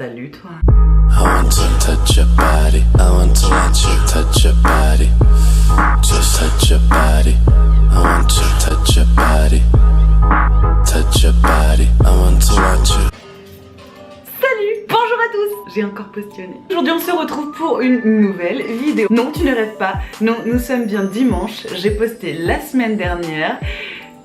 Salut toi. I want to touch your body. I want to let you touch your body. Just touch your body. I want to touch your body. Touch your body. I want to watch you. Salut, bonjour à tous. J'ai encore postillonné. Aujourd'hui on se retrouve pour une nouvelle vidéo. Non, tu ne rêves pas. Non, nous sommes bien dimanche. J'ai posté la semaine dernière.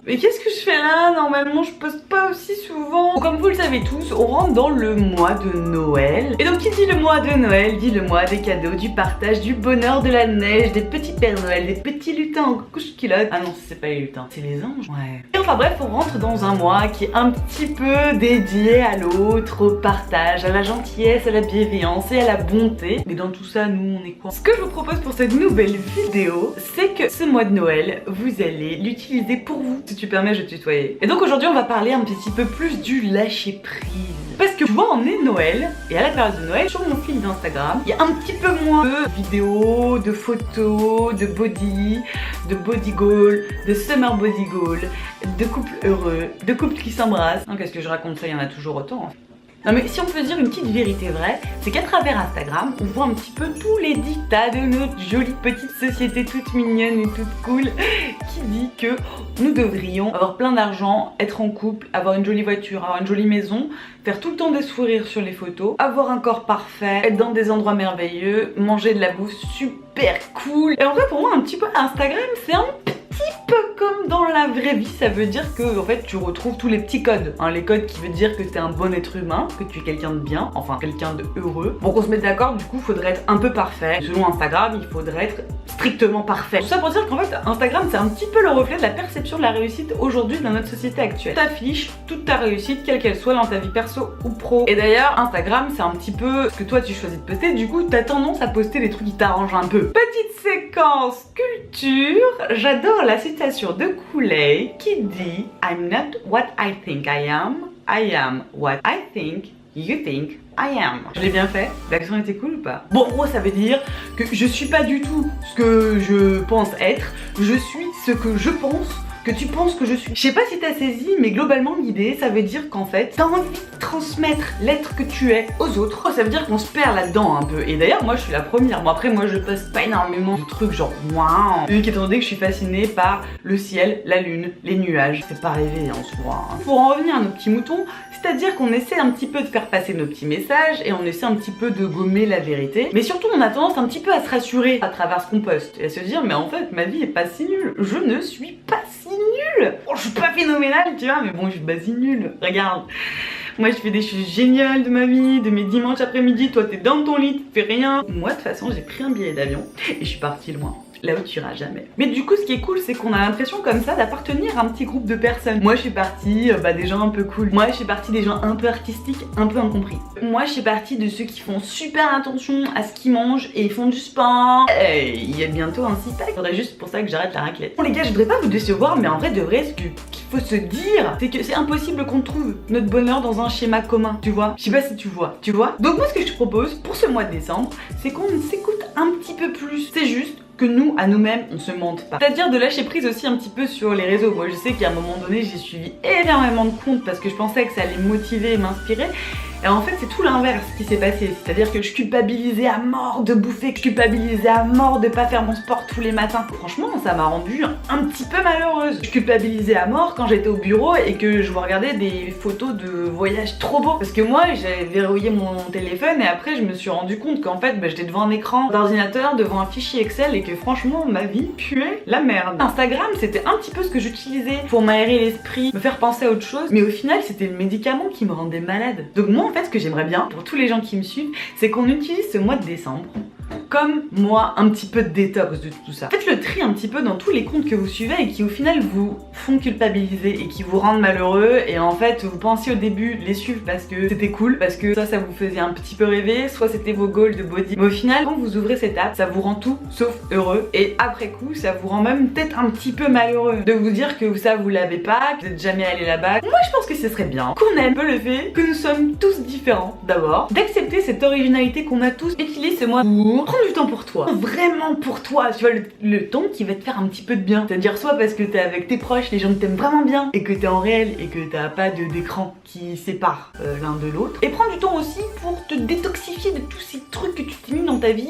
Mais qu'est-ce que je fais là? Normalement je poste pas aussi souvent. Comme vous le savez tous, on rentre dans le mois de Noël. Et donc qui dit le mois de Noël dit le mois des cadeaux, du partage, du bonheur, de la neige, des petits Pères Noël, des petits lutins en couche-culotte. Ah non, c'est pas les lutins, c'est les anges. Ouais. Et enfin bref, on rentre dans un mois qui est un petit peu dédié à l'autre, au partage, à la gentillesse, à la bienveillance et à la bonté. Mais dans tout ça, nous on est quoi? Ce que je vous propose pour cette nouvelle vidéo, c'est que ce mois de Noël, vous allez l'utiliser pour vous. Si tu permets, je tutoyer. Et donc aujourd'hui on va parler un petit peu plus du lâcher prise. Parce que tu vois, on est Noël, et à la période de Noël, sur mon fil d'Instagram, il y a un petit peu moins de vidéos, de photos, de body goal, de summer body goal, de couples heureux, de couples qui s'embrassent. Qu'est-ce que je raconte ça, il y en a toujours autant. Non mais si on peut se dire une petite vérité vraie, c'est qu'à travers Instagram, on voit un petit peu tous les dictats de notre jolie petite société toute mignonne et toute cool qui dit que nous devrions avoir plein d'argent, être en couple, avoir une jolie voiture, avoir une jolie maison, faire tout le temps des sourires sur les photos, avoir un corps parfait, être dans des endroits merveilleux, manger de la bouffe super cool. Et en vrai pour moi un petit peu Instagram c'est un petit peu comme dans la vraie vie, ça veut dire que en fait tu retrouves tous les petits codes, les codes qui veulent dire que t'es un bon être humain, que tu es quelqu'un de bien, enfin quelqu'un de heureux. Pour qu'on se mette d'accord, du coup faudrait être un peu parfait. Selon Instagram, il faudrait être strictement parfait. Tout ça pour dire qu'en fait Instagram c'est un petit peu le reflet de la perception de la réussite aujourd'hui dans notre société actuelle. T'affiches toute ta réussite, quelle qu'elle soit, dans ta vie perso ou pro. Et d'ailleurs Instagram c'est un petit peu ce que toi tu choisis de poster, du coup t'as tendance à poster des trucs qui t'arrangent un peu. Petite séquence culture, j'adore la citation de Kool-Aid qui dit I'm not what I think I am what I think you think I am. Je l'ai bien fait? L'accent était cool ou pas? Bon, en gros ça veut dire que je suis pas du tout ce que je pense être, je suis ce que je pense que tu penses que je suis. Je sais pas si t'as saisi, mais globalement l'idée ça veut dire qu'en fait t'as envie de transmettre l'être que tu es aux autres. Ça veut dire qu'on se perd là-dedans un peu. Et d'ailleurs moi je suis la première. Bon après moi je poste pas énormément de trucs genre waouh. Vu qu'étant donné que je suis fascinée par le ciel, la lune, les nuages. C'est pas rêver en soi. Pour en revenir à nos petits moutons, c'est-à-dire qu'on essaie un petit peu de faire passer nos petits messages et on essaie un petit peu de gommer la vérité. Mais surtout on a tendance un petit peu à se rassurer à travers ce qu'on poste et à se dire mais en fait ma vie est pas si nulle. Je ne suis pas si nulle. Bon, je suis pas phénoménale tu vois, mais bon je suis pas si nulle. Regarde. Moi je fais des choses géniales de ma vie, de mes dimanches après-midi, toi t'es dans ton lit, tu fais rien. Moi de toute façon j'ai pris un billet d'avion et je suis partie loin. Là où tu iras jamais. Mais du coup ce qui est cool c'est qu'on a l'impression comme ça d'appartenir à un petit groupe de personnes. Moi je suis partie des gens un peu cool. Moi je suis partie des gens un peu artistiques, un peu incompris. Moi je suis partie de ceux qui font super attention à ce qu'ils mangent et ils font du sport. Il y a bientôt un six-pack. Faudrait juste pour ça que j'arrête la raclette. Bon les gars je voudrais pas vous décevoir mais en vrai de vrai ce qu'il faut se dire c'est que c'est impossible qu'on trouve notre bonheur dans un schéma commun. Tu vois? Je sais pas si tu vois. Tu vois? Donc moi ce que je te propose pour ce mois de décembre c'est qu'on s'écoute un petit peu plus. C'est juste que nous, à nous-mêmes, on se mente pas. C'est-à-dire de lâcher prise aussi un petit peu sur les réseaux. Moi je sais qu'à un moment donné j'ai suivi énormément de comptes parce que je pensais que ça allait me motiver et m'inspirer. Et en fait c'est tout l'inverse qui s'est passé. C'est-à-dire que je culpabilisais à mort de bouffer, que je culpabilisais à mort de pas faire mon sport tous les matins. Franchement ça m'a rendue un petit peu malheureuse. Je culpabilisais à mort quand j'étais au bureau et que je regardais des photos de voyages trop beaux. Parce que moi j'avais verrouillé mon téléphone et après je me suis rendu compte qu'en fait j'étais devant un écran d'ordinateur, devant un fichier Excel et que franchement ma vie puait la merde. Instagram c'était un petit peu ce que j'utilisais pour m'aérer l'esprit, me faire penser à autre chose, mais au final c'était le médicament qui me rendait malade. Donc moi en fait ce que j'aimerais bien pour tous les gens qui me suivent c'est qu'on utilise ce mois de décembre comme moi un petit peu de détox de tout ça. Faites le tri un petit peu dans tous les comptes que vous suivez et qui au final vous font culpabiliser et qui vous rendent malheureux et en fait vous pensiez au début les suivre parce que c'était cool, parce que soit ça vous faisait un petit peu rêver, soit c'était vos goals de body. Mais au final quand vous ouvrez cette app ça vous rend tout sauf heureux et après coup ça vous rend même peut-être un petit peu malheureux de vous dire que ça vous l'avez pas, que vous n'êtes jamais allé là-bas. Moi je pense que ce serait bien qu'on aime un peu le fait que nous sommes tous différents d'abord, d'accepter cette originalité qu'on a tous. Utilise ce mois pour prendre du temps pour toi, vraiment pour toi, tu vois, le temps qui va te faire un petit peu de bien. C'est-à-dire soit parce que t'es avec tes proches, les gens t'aiment vraiment bien, et que t'es en réel, et que t'as pas d'écran qui sépare l'un de l'autre. Et prends du temps aussi pour te détoxifier de tous ces trucs que tu t'es mis dans ta vie,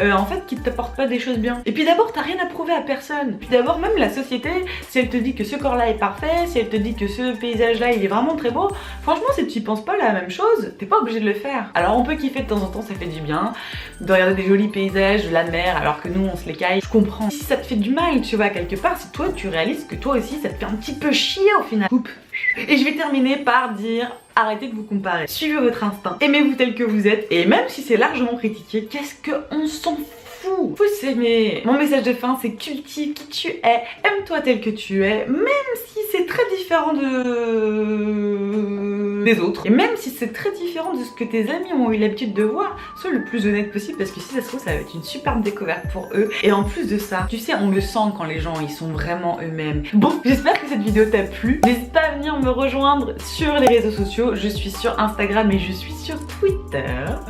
en fait, qui t'apportent pas des choses bien. Et puis d'abord, t'as rien à prouver à personne. Puis d'abord, même la société, si elle te dit que ce corps-là est parfait, si elle te dit que ce paysage-là, il est vraiment très beau, franchement, si tu y penses pas la même chose, t'es pas obligé de le faire. Alors on peut kiffer de temps en temps, ça fait du bien, de regarder des jolis paysages, de la mer, alors que nous, on se les caille. Je comprends. Si ça te fait du mal, tu vois, quelque part, si toi, tu réalises que toi aussi, ça te fait un petit peu chier au final. Oups. Et je vais terminer par dire, arrêtez de vous comparer. Suivez votre instinct. Aimez-vous tel que vous êtes. Et même si c'est largement critiqué, qu'est-ce qu'on s'en fout? Faut s'aimer. Mon message de fin, c'est cultive qui tu es. Aime-toi tel que tu es. Même si c'est très différent des autres. Et même si c'est très différent de ce que tes amis ont eu l'habitude de voir, sois le plus honnête possible parce que si ça se trouve, ça va être une superbe découverte pour eux. Et en plus de ça, tu sais, on le sent quand les gens, ils sont vraiment eux-mêmes. Bon, j'espère que cette vidéo t'a plu. N'hésite pas à venir me rejoindre sur les réseaux sociaux. Je suis sur Instagram et je suis sur Twitter.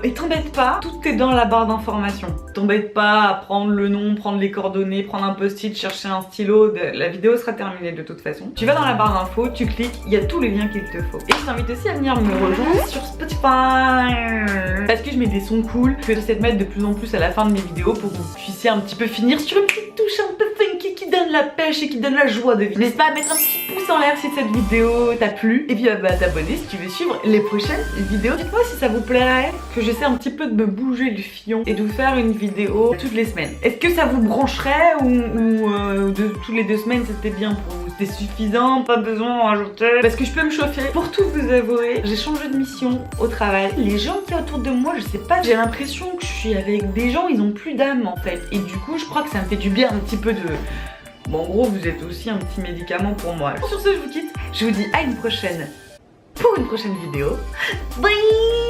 Et t'embête pas, tout est dans la barre d'informations. T'embête pas à prendre le nom, prendre les coordonnées, prendre un post-it, chercher un stylo. La vidéo sera terminée de toute façon. Tu vas dans la barre d'infos, tu cliques, il y a tous les liens qu'il te faut. Et je t'invite aussi à venir me rejoindre sur Spotify parce que je mets des sons cool que j'essaie de mettre de plus en plus à la fin de mes vidéos pour que vous puissiez un petit peu finir sur une petite touche un peu funky qui donne la pêche et qui donne la joie de vivre. N'hésite pas à mettre un petit pouce en l'air si cette vidéo t'a plu et puis t'abonner si tu veux suivre les prochaines vidéos. Dites-moi si ça vous plairait que j'essaie un petit peu de me bouger le fion et de vous faire une vidéo toutes les semaines. Est-ce que ça vous brancherait ou de tous les 2 semaines c'était bien pour vous? C'était suffisant, pas besoin d'en rajouter? Parce que je peux me chauffer. Pour tout vous avouer, j'ai changé de mission au travail. Les gens qui sont autour de moi, je sais pas, j'ai l'impression que je suis avec des gens, ils ont plus d'âme en fait. Et du coup, je crois que ça me fait du bien un petit peu de... Bon, en gros, vous êtes aussi un petit médicament pour moi. Sur ce, je vous quitte. Je vous dis à une prochaine pour une prochaine vidéo. Bye!